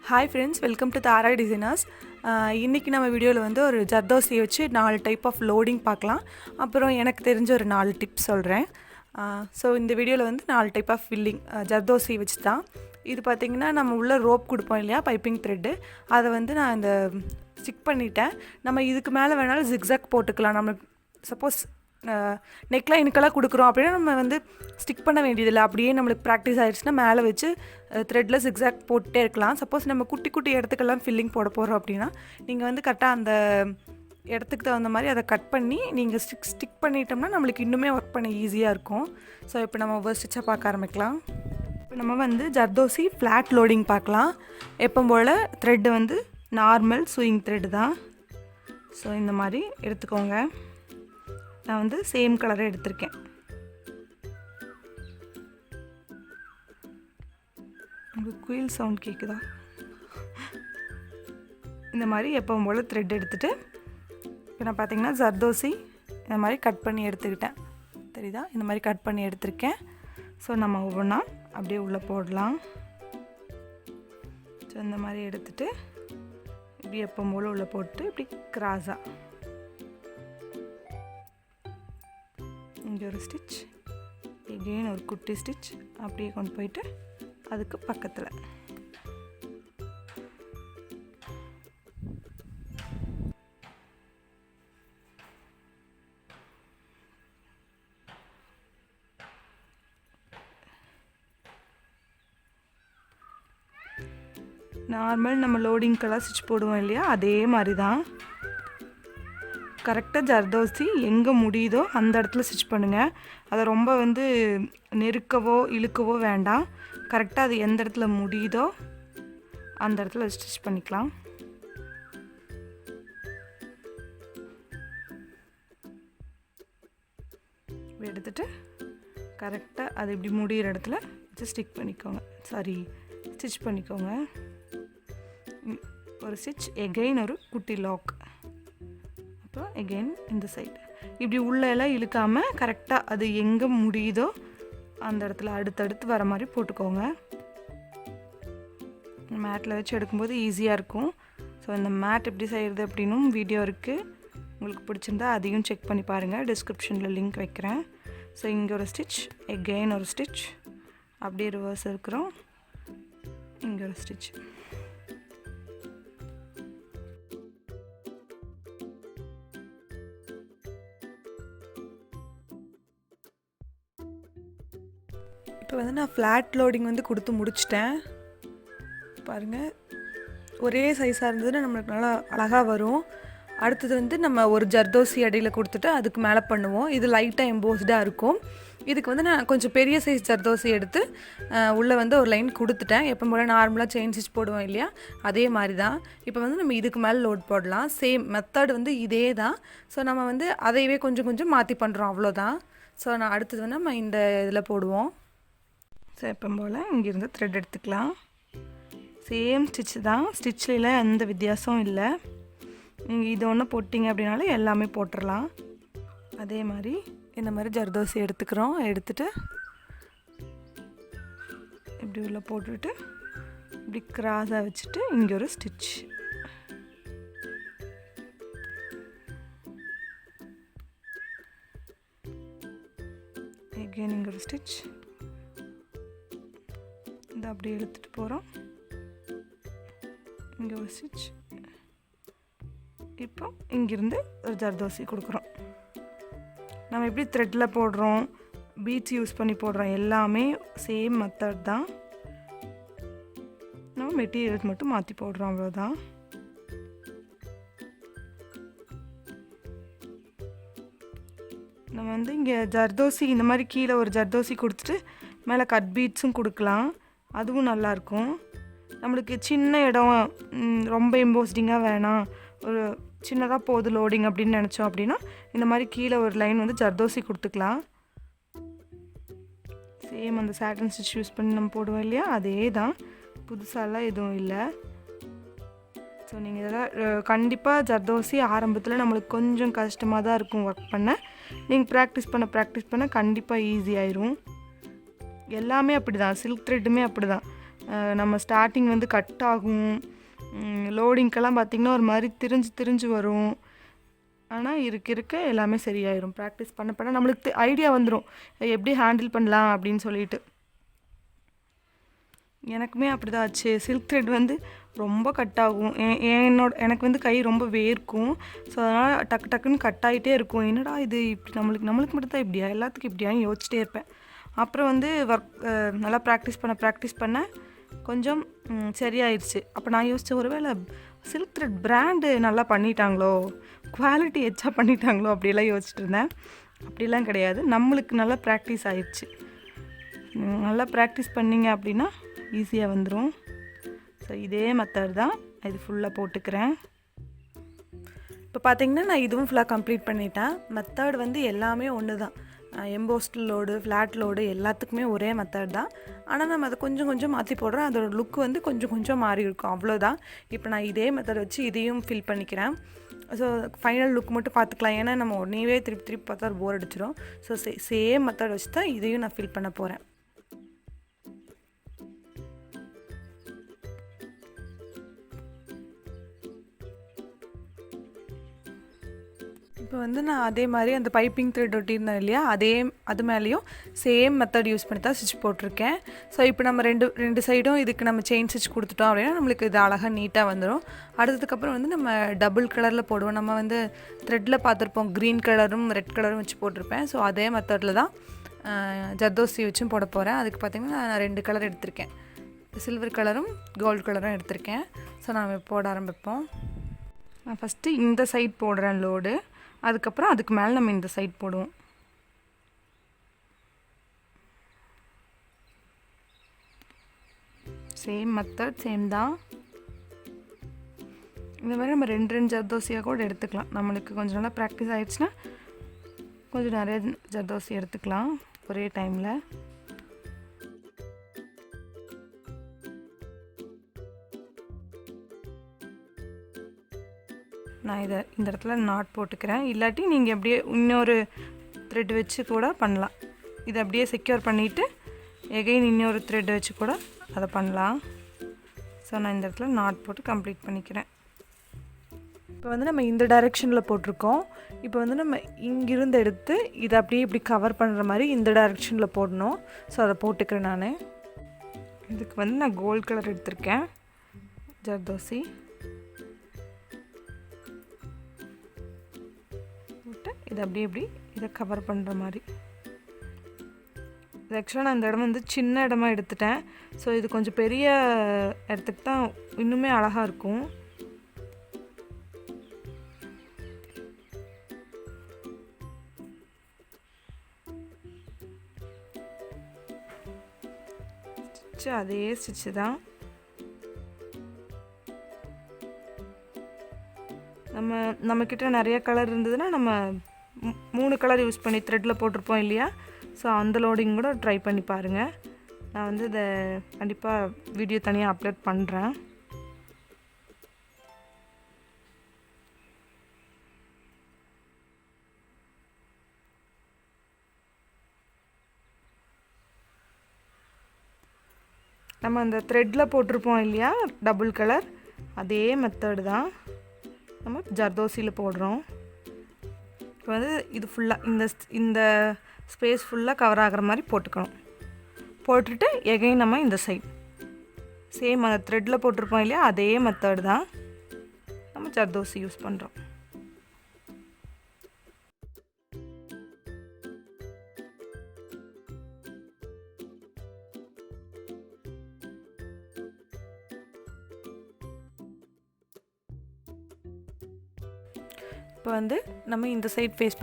Hi friends, welcome to Dhara Designers. இன்னைக்கு நம்ம வீடியோவில் வந்து ஒரு ஜர்தோசியை வச்சு 4 டைப் ஆஃப் லோடிங் பார்க்கலாம். அப்புறம் எனக்கு தெரிஞ்ச ஒரு 4 டிப்ஸ் சொல்கிறேன். ஸோ இந்த வீடியோவில் வந்து 4 டைப் ஆஃப் ஃபில்லிங் ஜர்தோசி வச்சு தான். இது பார்த்திங்கன்னா நம்ம உள்ள ரோப் கொடுப்போம் இல்லையா, பைப்பிங் த்ரெட்டு, அதை வந்து நான் இந்த ஸ்டிக் பண்ணிட்டேன். நம்ம இதுக்கு மேலே வேணாலும் ஜிக்ஸாக் போட்டுக்கலாம். நம்மளுக்கு சப்போஸ் நெக்லைனுக்கெல்லாம் கொடுக்குறோம் அப்படின்னா நம்ம வந்து ஸ்டிக் பண்ண வேண்டியதில்லை. அப்படியே நம்மளுக்கு ப்ராக்டிஸ் ஆகிடுச்சுன்னா மேலே வச்சு த்ரெட்டில் ஜிக்ஸாக் போட்டுகிட்டே இருக்கலாம். சப்போஸ் நம்ம குட்டி குட்டி இடத்துக்கெல்லாம் ஃபில்லிங் போட போகிறோம் அப்படின்னா நீங்கள் வந்து கரெக்டாக அந்த இடத்துக்கு தகுந்த மாதிரி அதை கட் பண்ணி நீங்கள் ஸ்டிக் பண்ணிட்டோம்னா நம்மளுக்கு இன்னுமே ஒர்க் பண்ண ஈஸியாக இருக்கும். ஸோ இப்போ நம்ம ஒவ்வொரு ஸ்டிச்சாக பார்க்க ஆரம்பிக்கலாம். இப்போ நம்ம வந்து ஜர்தோசி ஃப்ளாட் லோடிங் பார்க்கலாம். எப்போ போல் த்ரெட்டு வந்து நார்மல் ஸ்விங் த்ரெட்டு தான். ஸோ இந்த மாதிரி எடுத்துக்கோங்க. நான் வந்து சேம் கலரை எடுத்திருக்கேன். உங்களுக்கு குயில் சவுண்ட் கேட்குதா? இந்த மாதிரி எப்பவும் போல் த்ரெட் எடுத்துகிட்டு இப்போ நான் பார்த்தீங்கன்னா ஜர்தோசி இந்த மாதிரி கட் பண்ணி எடுத்துக்கிட்டேன். தெரியுதா? இந்த மாதிரி கட் பண்ணி எடுத்திருக்கேன். ஸோ நம்ம ஒவ்வொன்றா அப்படியே உள்ளே போடலாம். ஸோ இந்த மாதிரி எடுத்துகிட்டு இப்படி எப்பவும் போல் உள்ளே போட்டு இப்படி கிராஸாக இங்கே ஒரு ஸ்டிச், எகெயின் ஒரு குட்டி ஸ்டிச் அப்படியே கொண்டு போயிட்டு அதுக்கு பக்கத்தில் நார்மல் நம்ம லோடிங்க்கெல்லாம் ஸ்டிச் போடுவோம் இல்லையா, அதே மாதிரி தான். கரெக்டாக ஜர்தோசி எங்கே முடியுதோ அந்த இடத்துல ஸ்டிச் பண்ணுங்கள். அதை ரொம்ப வந்து நெருக்கவோ இழுக்கவோ வேண்டாம். கரெக்டாக அது எந்த இடத்துல முடியுதோ அந்த இடத்துல ஸ்டிச் பண்ணிக்கலாம். எடுத்துகிட்டு கரெக்டாக அது இப்படி முடிகிற இடத்துல வச்சு ஸ்டிச் பண்ணிக்கோங்க. ஒரு ஸ்டிச், எகெயின் ஒரு குட்டி லாக், அப்புறம் எகெயின் இந்த சைடு இப்படி உள்ளெல்லாம் இழுக்காமல் கரெக்டாக அது எங்கே முடியுதோ அந்த இடத்துல அடுத்தடுத்து வர மாதிரி போட்டுக்கோங்க. மேட்டில் வச்சு எடுக்கும்போது ஈஸியாக இருக்கும். ஸோ இந்த மேட் எப்படி செய்கிறது அப்படின்னும் வீடியோ இருக்குது. உங்களுக்கு பிடிச்சிருந்தா அதையும் செக் பண்ணி பாருங்கள். டிஸ்கிரிப்ஷனில் லிங்க் வைக்கிறேன். ஸோ இங்கே ஒரு ஸ்டிச், எகெயின் ஒரு ஸ்டிச், அப்படியே ரிவர்ஸ் இருக்கிறோம். இங்கே ஒரு ஸ்டிச். இப்போ வந்து நான் ஃப்ளாட் லோடிங் வந்து கொடுத்து முடிச்சிட்டேன். பாருங்கள், ஒரே சைஸாக இருந்ததுன்னா நம்மளுக்கு நல்லா அழகாக வரும். அடுத்தது வந்து நம்ம ஒரு ஜர்தோசி அடியில் கொடுத்துட்டு அதுக்கு மேலே பண்ணுவோம். இது லைட்டாக எம்போஸ்டாக இருக்கும். இதுக்கு வந்து நான் கொஞ்சம் பெரிய சைஸ் ஜர்தோசி எடுத்து உள்ளே வந்து ஒரு லைன் கொடுத்துட்டேன். எப்போ போல் நார்மலாக செயின் ஸ்டிச் போடுவோம் இல்லையா, அதே மாதிரி தான். இப்போ வந்து நம்ம இதுக்கு மேலே லோட் போடலாம். சேம் மெத்தட் வந்து இதே தான். ஸோ நம்ம வந்து அதையவே கொஞ்சம் கொஞ்சம் மாற்றி பண்ணுறோம், அவ்வளோதான். ஸோ நான் அடுத்தது வந்து நம்ம இந்த இதில் போடுவோம். ஸோ எப்போ போல் இங்கேருந்து த்ரெட் எடுத்துக்கலாம். சேம் ஸ்டிச் தான், ஸ்டிச்சில் எந்த வித்தியாசமும் இல்லை. நீங்கள் இது ஒன்று போட்டிங்க அப்படின்னாலே எல்லாமே போட்டுடலாம். அதே மாதிரி இந்த மாதிரி ஜர்தோசி எடுத்துக்கிறோம். எடுத்துகிட்டு இப்படி உள்ள போட்டுட்டு இப்படி கிராஸாக வச்சுட்டு இங்கே ஒரு ஸ்டிச், எகெயின் இங்கே ஒரு ஸ்டிச், இதை அப்படியே எடுத்துகிட்டு போகிறோம். இங்கே ஒரு ஸ்டிச். இப்போ இங்கிருந்து ஒரு ஜர்தோசி கொடுக்குறோம். நம்ம எப்படி த்ரெட்டில் போடுறோம், பீட்ஸ் யூஸ் பண்ணி போடுறோம், எல்லாமே சேம் மெத்தட் தான். நம்ம மெட்டீரியல்ஸ் மட்டும் மாற்றி போடுறோம், அவ்வளோதான். நம்ம வந்து இங்கே ஜர்தோசி இந்த மாதிரி கீழே ஒரு ஜர்தோசி கொடுத்துட்டு மேலே கட் பீட்ஸும் கொடுக்கலாம். அதுவும் நல்லாயிருக்கும். நம்மளுக்கு சின்ன இடம், ரொம்ப எம்போஸ்டிங்காக வேணாம், ஒரு சின்னதாக போகுது லோடிங் அப்படின்னு நினச்சோம் அப்படின்னா இந்த மாதிரி கீழே ஒரு லைன் வந்து ஜர்தோசி கொடுத்துக்கலாம். சேம் அந்த சாட்டன் ஸ்டிச் யூஸ் பண்ணி நம்ம போடுவோம் இல்லையா, அதே தான். புதுசாலாம் எதுவும் இல்லை. ஸோ நீங்கள் இதெல்லாம் கண்டிப்பாக ஜர்தோசி ஆரம்பத்தில் நம்மளுக்கு கொஞ்சம் கஷ்டமாக தான் இருக்கும் ஒர்க் பண்ண. நீங்கள் ப்ராக்டிஸ் பண்ண கண்டிப்பாக ஈஸியாயிரும். எல்லாமே அப்படி தான், சில்க் த்ரெட்டுமே அப்படி தான். நம்ம ஸ்டார்டிங் வந்து கட் ஆகும், லோடிங்க்கெல்லாம் பார்த்திங்கன்னா ஒரு மாதிரி திரிஞ்சு வரும். ஆனால் இருக்க எல்லாமே சரியாயிடும். ப்ராக்டிஸ் பண்ண நம்மளுக்கு ஐடியா வந்துடும் எப்படி ஹேண்டில் பண்ணலாம் அப்படின்னு சொல்லிட்டு. எனக்குமே அப்படி தான் ஆச்சு. சில்க் த்ரெட் வந்து ரொம்ப கட் ஆகும். எனக்கு வந்து கை ரொம்ப வேர்க்கும். ஸோ அதனால் டக்குன்னு கட் ஆகிட்டே இருக்கும். என்னடா இது இப்படி நம்மளுக்கு மட்டும் தான் இப்படியா, எல்லாத்துக்கும் இப்படியான்னு யோசிச்சிட்டே இருப்பேன். அப்புறம் வந்து நல்லா ப்ராக்டிஸ் பண்ண கொஞ்சம் சரியாயிடுச்சு. அப்போ நான் யோசித்தேன், ஒருவேளை சில்க் த்ரெட் பிராண்டு நல்லா பண்ணிட்டாங்களோ, குவாலிட்டி எச்சா பண்ணிட்டாங்களோ அப்படிலாம் யோசிச்சுட்டு இருந்தேன். அப்படிலாம் கிடையாது. நம்மளுக்கு நல்லா ப்ராக்டிஸ் ஆயிடுச்சு. நல்லா ப்ராக்டிஸ் பண்ணிங்க அப்படின்னா ஈஸியாக வந்துடும். ஸோ இதே மெத்தட் தான். இது ஃபுல்லாக போட்டுக்கிறேன். இப்போ பார்த்திங்கன்னா நான் இதுவும் ஃபுல்லாக கம்ப்ளீட் பண்ணிட்டேன். மெத்தட் வந்து எல்லாமே ஒன்று தான். எம்போஸ்ட் லோடு, ஃப்ளாட் லோடு எல்லாத்துக்குமே ஒரே மெத்தட் தான். ஆனால் நம்ம அதை கொஞ்சம் மாற்றி போடுறோம். அதோட லுக் வந்து கொஞ்சம் மாறி இருக்கும், அவ்வளோதான். இப்போ நான் இதே மெத்தட் வச்சு இதையும் ஃபில் பண்ணிக்கிறேன். ஸோ ஃபைனல் லுக் மட்டும் பார்த்துக்கலாம். ஏன்னா நம்ம உடனேவே திருப்பி பார்த்தா போர் அடிச்சிடும். ஸோ சேம் மெத்தட் வச்சு தான் இதையும் நான் ஃபில் பண்ண போகிறேன். இப்போ வந்து நான் அதே மாதிரி அந்த பைப்பிங் த்ரெட் ஒட்டியிருந்தேன் இல்லையா, அது மேலேயும் சேம் மெத்தட் யூஸ் பண்ணி தான் ஸ்டிச் போட்டிருக்கேன். ஸோ இப்போ நம்ம ரெண்டு சைடும் இதுக்கு நம்ம செயின் ஸ்டிச் கொடுத்துட்டோம் அப்படின்னா நம்மளுக்கு இது அழகாக நீட்டாக வந்துடும். அடுத்ததுக்கப்புறம் வந்து நம்ம டபுள் கலரில் போடுவோம். நம்ம வந்து த்ரெட்டில் பார்த்துருப்போம், க்ரீன் கலரும் ரெட் கலரும் வச்சு போட்டிருப்பேன். ஸோ அதே மெத்தடில் தான் ஜர்தோசி வச்சும் போட போகிறேன். அதுக்கு பார்த்திங்கன்னா நான் 2 கலர் எடுத்திருக்கேன். சில்வர் கலரும் கோல்டு கலரும் எடுத்திருக்கேன். ஸோ நம்ம போட ஆரம்பிப்போம். நான் ஃபஸ்ட்டு இந்த சைட் போடுறேன் லோடு. அதுக்கப்புறம் அதுக்கு மேலே நம்ம இந்த சைட் போடுவோம். சேம் மெத்தட், சேம் தான். இந்த மாதிரி நம்ம 2 ஜர்தோசியாக கூட எடுத்துக்கலாம். நம்மளுக்கு கொஞ்சம் நல்லா ப்ராக்டிஸ் ஆகிடுச்சுன்னா கொஞ்சம் நிறைய ஜர்தோசி எடுத்துக்கலாம் ஒரே டைமில். நான் இந்த இடத்துல நாட் போட்டுக்கிறேன். இல்லாட்டி நீங்கள் அப்படியே இன்னொரு த்ரெட் வச்சு கூட பண்ணலாம். இதை அப்படியே செக்யூர் பண்ணிவிட்டு எகைன் இன்னொரு த்ரெட் வச்சு கூட அதை பண்ணலாம். ஸோ நான் இந்த இடத்துல நாட் போட்டு கம்ப்ளீட் பண்ணிக்கிறேன். இப்போ வந்து நம்ம இந்த டைரெக்ஷனில் போட்டிருக்கோம். இப்போ வந்து நம்ம இங்கிருந்து எடுத்து இதை அப்படியே இப்படி கவர் பண்ணுற மாதிரி இந்த டைரெக்ஷனில் போடணும். ஸோ அதை போட்டுக்கிறேன் நான். இதுக்கு வந்து நான் கோல்டு கலர் எடுத்திருக்கேன், ஜர்தோசி. இதை அப்படியே இதை கவர் பண்ணுற மாதிரி. இது ஆக்சுவலாக நான் இந்த இடம் வந்து சின்ன இடமா எடுத்துட்டேன். ஸோ இது கொஞ்சம் பெரிய இடத்துக்கு தான் இன்னுமே அழகாக இருக்கும். ஸ்டிச்சு அதே ஸ்டிச்சு தான். நம்மக்கிட்ட நிறைய கலர் இருந்ததுன்னா நம்ம 3 கலர் யூஸ் பண்ணி த்ரெட்டில் போட்டிருப்போம் இல்லையா. ஸோ அந்த லோடிங் கூட ட்ரை பண்ணி பாருங்கள். நான் வந்து இதை கண்டிப்பாக வீடியோ தனியாக அப்லோட் பண்ணுறேன். நம்ம அந்த த்ரெட்டில் போட்டிருப்போம் இல்லையா டபுள் கலர், அதே மெத்தடு தான் நம்ம ஜர்தோசியில் போடுறோம். இப்போ வந்து இது ஃபுல்லாக இந்த ஸ்பேஸ் ஃபுல்லாக கவர் ஆகிற மாதிரி போட்டுக்கணும். போட்டுட்டு எகைன் நம்ம இந்த சைட் சேம் அந்த த்ரெட்டில் போட்டிருப்போம் இல்லையா, அதே மெத்தடு தான் நம்ம ஜர்தோசி யூஸ் பண்ணுறோம். இப்போ வந்து நம்ம இந்த சைட் ஃபேஸ்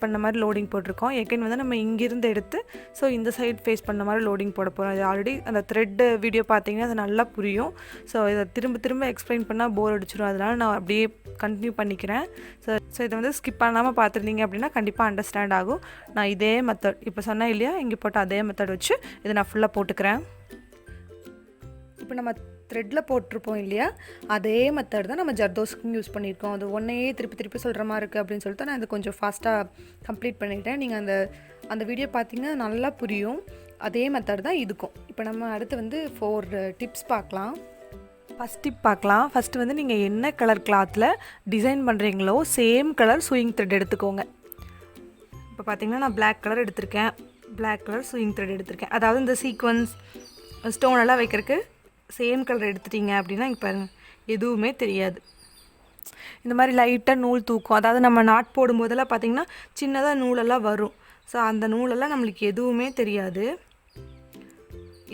பண்ண மாதிரி லோடிங் போட்டிருக்கோம். எகைன் வந்து நம்ம இங்கிருந்து எடுத்து ஸோ இந்த சைட் ஃபேஸ் பண்ண மாதிரி லோடிங் போட போகிறோம். அது ஆல்ரெடி அந்த த்ரெட் வீடியோ பார்த்தீங்கன்னா அது நல்லா புரியும். ஸோ இதை திரும்ப எக்ஸ்பிளைன் பண்ணால் போர் அடிச்சிடும். அதனால் நான் அப்படியே கண்டினியூ பண்ணிக்கிறேன். ஸோ இதை வந்து ஸ்கிப் பண்ணாமல் பார்த்துருந்தீங்க அப்படின்னா கண்டிப்பாக அண்டர்ஸ்டாண்ட் ஆகும். நான் இதே மெத்தட் இப்போ சொன்னேன் இல்லையா, இங்கே போட்ட அதே மெத்தட் வச்சு இதை நான் ஃபுல்லாக போட்டுக்கிறேன். இப்போ நம்ம த்ரெட்டில் போட்டிருப்போம் இல்லையா, அதே மெத்தட் தான் நம்ம ஜர்தோஸ்க்கும் யூஸ் பண்ணியிருக்கோம். அது ஒன்றையே திருப்பி சொல்கிற மாதிரி இருக்குது அப்படின்னு சொல்லிட்டு நான் இதை கொஞ்சம் ஃபாஸ்ட்டாக கம்ப்ளீட் பண்ணிட்டேன். நீங்கள் அந்த வீடியோ பார்த்தீங்கன்னா நல்லா புரியும். அதே மெத்தட் தான் இதுக்கும். இப்போ நம்ம அடுத்து வந்து 4 டிப்ஸ் பார்க்கலாம். ஃபஸ்ட் டிப் பார்க்கலாம். ஃபஸ்ட்டு வந்து நீங்கள் என்ன கலர் கிளாத்தில் டிசைன் பண்ணுறீங்களோ சேம் கலர் சூயிங் த்ரெட் எடுத்துக்கோங்க. இப்போ பார்த்தீங்கன்னா நான் பிளாக் கலர் எடுத்திருக்கேன். பிளாக் கலர் சூயிங் த்ரெட் எடுத்திருக்கேன். அதாவது இந்த சீக்வன்ஸ் ஸ்டோன் எல்லாம் வைக்கிறதுக்கு சேம் கலர் எடுத்துட்டீங்க அப்படின்னா இப்போ எதுவுமே தெரியாது. இந்த மாதிரி லைட்டாக நூல் தூக்கும். அதாவது நம்ம நாட் போடும்போதெல்லாம் பார்த்திங்கன்னா சின்னதாக நூலெல்லாம் வரும். ஸோ அந்த நூலெல்லாம் நம்மளுக்கு எதுவுமே தெரியாது.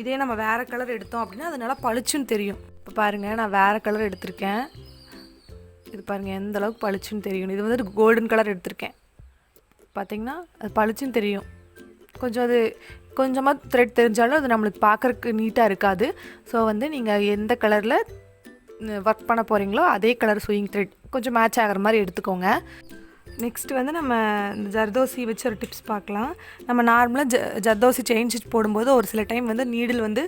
இதே நம்ம வேறு கலர் எடுத்தோம் அப்படின்னா அது நல்லா பளிச்சுன்னு தெரியும். இப்போ பாருங்கள், நான் வேறு கலர் எடுத்திருக்கேன். இது பாருங்கள் எந்த அளவுக்கு பளிச்சுன்னு தெரியும். இது வந்து கோல்டன் கலர் எடுத்திருக்கேன். பார்த்திங்கன்னா அது பளிச்சுன்னு தெரியும். கொஞ்சமாக த்ரெட் தெரிஞ்சாலும் அது நம்மளுக்கு பார்க்குறக்கு நீட்டாக இருக்காது. ஸோ வந்து நீங்கள் எந்த கலரில் ஒர்க் பண்ண போகிறீங்களோ அதே கலர் சூயிங் த்ரெட் கொஞ்சம் மேட்ச் ஆகிற மாதிரி எடுத்துக்கோங்க. நெக்ஸ்ட் வந்து நம்ம இந்த ஜர்தோசி வச்சு ஒரு டிப்ஸ் பார்க்கலாம். நம்ம நார்மலாக ஜர்தோசி செயின் ஸ்டிச் போடும்போது ஒரு சில டைம் வந்து நீடில் வந்து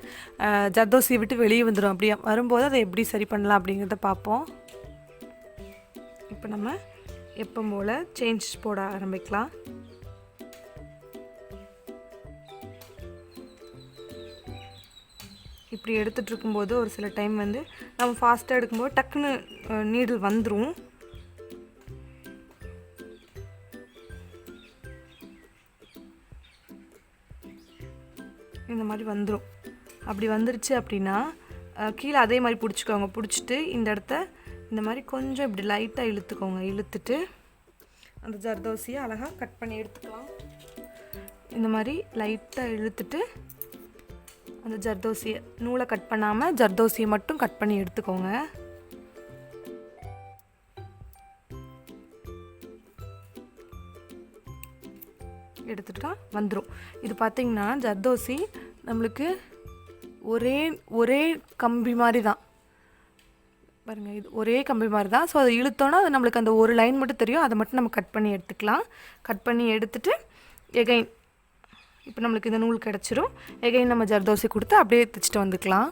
ஜர்தோசியை விட்டு வெளியே வந்துடும். அப்படியே வரும்போது அதை எப்படி சரி பண்ணலாம் அப்படிங்கிறத பார்ப்போம். இப்போ நம்ம எப்போ போல் செயின் ஸ்டிச் போட ஆரம்பிக்கலாம். இப்படி எடுத்துகிட்டு இருக்கும்போது ஒரு சில டைம் வந்து நம்ம ஃபாஸ்ட்டாக எடுக்கும்போது டக்குன்னு நீடில் வந்துடும். இந்த மாதிரி வந்துடும். அப்படி வந்துருச்சு அப்படின்னா கீழே அதே மாதிரி பிடிச்சிக்கோங்க. பிடிச்சிட்டு இந்த இடத்த இந்த மாதிரி கொஞ்சம் இப்படி லைட்டாக இழுத்துக்கோங்க. இழுத்துட்டு அந்த ஜர்தோசியை அழகாக கட் பண்ணி எடுத்துக்கலாம். இந்த மாதிரி லைட்டாக இழுத்துட்டு அந்த ஜர்தோசியை நூலை கட் பண்ணாமல் ஜர்தோசியை மட்டும் கட் பண்ணி எடுத்துக்கோங்க. எடுத்துட்டா வந்துடும். இது பார்த்திங்கன்னா ஜர்தோசி நம்மளுக்கு ஒரே கம்பி மாதிரி தான் பாருங்கள். இது ஒரே கம்பி மாதிரி தான். ஸோ அதை இழுத்தோன்னா அது நம்மளுக்கு அந்த ஒரு லைன் மட்டும் தெரியும். அதை மட்டும் நம்ம கட் பண்ணி எடுத்துக்கலாம். கட் பண்ணி எடுத்துட்டு எகைன் இப்போ நம்மளுக்கு இந்த நூல் கிடச்சிரும். எகைன் நம்ம ஜர்தோசி கொடுத்து அப்படியே தைச்சிட்டு வந்துக்கலாம்.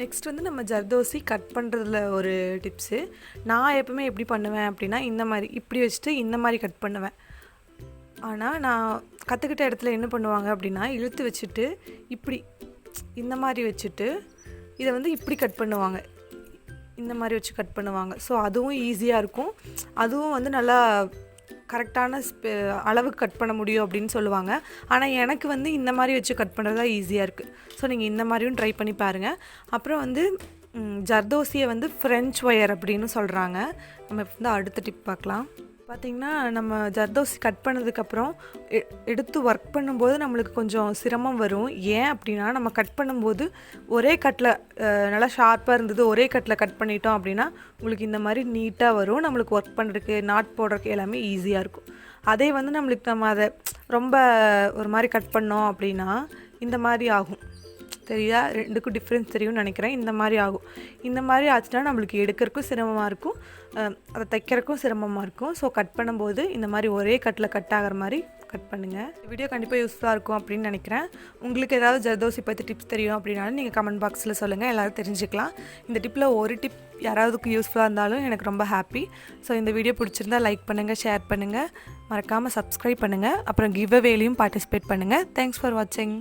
நெக்ஸ்ட் வந்து நம்ம ஜர்தோசி கட் பண்ணுறதுல ஒரு டிப்ஸு. நான் எப்பவுமே எப்படி பண்ணுவேன் அப்படின்னா இந்த மாதிரி இப்படி வச்சுட்டு இந்த மாதிரி கட் பண்ணுவேன். ஆனால் நான் கற்றுக்கிட்ட இடத்துல என்ன பண்ணுவாங்க அப்படின்னா இழுத்து வச்சுட்டு இப்படி இந்த மாதிரி வச்சுட்டு இதை வந்து இப்படி கட் பண்ணுவாங்க. இந்த மாதிரி வச்சு கட் பண்ணுவாங்க. ஸோ அதுவும் ஈஸியாக இருக்கும். அதுவும் வந்து நல்லா கரெக்டான அளவுக்கு கட் பண்ண முடியும் அப்படின்னு சொல்லுவாங்க. ஆனால் எனக்கு வந்து இந்த மாதிரி வச்சு கட் பண்ணுறது தான் ஈஸியாக இருக்குது. ஸோ நீங்கள் இந்த மாதிரியும் ட்ரை பண்ணி பாருங்கள். அப்புறம் வந்து ஜர்தோசியை வந்து ஃப்ரெஞ்ச் ஒயர் அப்படின்னு சொல்கிறாங்க. நம்ம இப்போ வந்து அடுத்த டிப் பார்க்கலாம். பார்த்திங்கன்னா நம்ம ஜர்தோசி கட் பண்ணதுக்கப்புறம் எடுத்து ஒர்க் பண்ணும்போது நம்மளுக்கு கொஞ்சம் சிரமம் வரும். ஏன் அப்படின்னா நம்ம கட் பண்ணும்போது ஒரே கட்டில் நல்லா ஷார்ப்பாக இருந்தது ஒரே கட்டில் கட் பண்ணிட்டோம் அப்படின்னா உங்களுக்கு இந்த மாதிரி நீட்டாக வரும். நம்மளுக்கு ஒர்க் பண்ணுறதுக்கு நாட் போடுறதுக்கு எல்லாமே ஈஸியாக இருக்கும். அதே வந்து நம்மளுக்கு நம்ம அதை ரொம்ப ஒரு மாதிரி கட் பண்ணோம் அப்படின்னா இந்த மாதிரி ஆகும். தெரியுதா? ரெண்டுக்கும் டிஃப்ரென்ஸ் தெரியும்னு நினைக்கிறேன். இந்த மாதிரி ஆகும். இந்த மாதிரி ஆச்சுன்னா நம்மளுக்கு எடுக்கிறதுக்கும் சிரமமாக இருக்கும், அதை தைக்கிறதுக்கும் சிரமமாக இருக்கும். ஸோ கட் பண்ணும்போது இந்த மாதிரி ஒரே கட்டில் கட் ஆகிற மாதிரி கட் பண்ணுங்கள். வீடியோ கண்டிப்பாக யூஸ்ஃபுல்லாக இருக்கும் அப்படின்னு நினைக்கிறேன். உங்களுக்கு ஏதாவது ஜர்தோசி பற்றி டிப்ஸ் தெரியும் அப்படின்னாலும் நீங்கள் கமெண்ட் பாக்ஸில் சொல்லுங்கள். எல்லோரும் தெரிஞ்சுக்கலாம். இந்த டிப்பில் ஒரு டிப் யாராவதுக்கு யூஸ்ஃபுல்லாக இருந்தாலும் எனக்கு ரொம்ப ஹாப்பி. ஸோ இந்த வீடியோ பிடிச்சிருந்தா லைக் பண்ணுங்கள், ஷேர் பண்ணுங்கள், மறக்காமல் சப்ஸ்கிரைப் பண்ணுங்கள். அப்புறம் கிவ் அவேலையும் பார்ட்டிசிபேட் பண்ணுங்கள். தேங்க்ஸ் ஃபார் வாட்சிங்.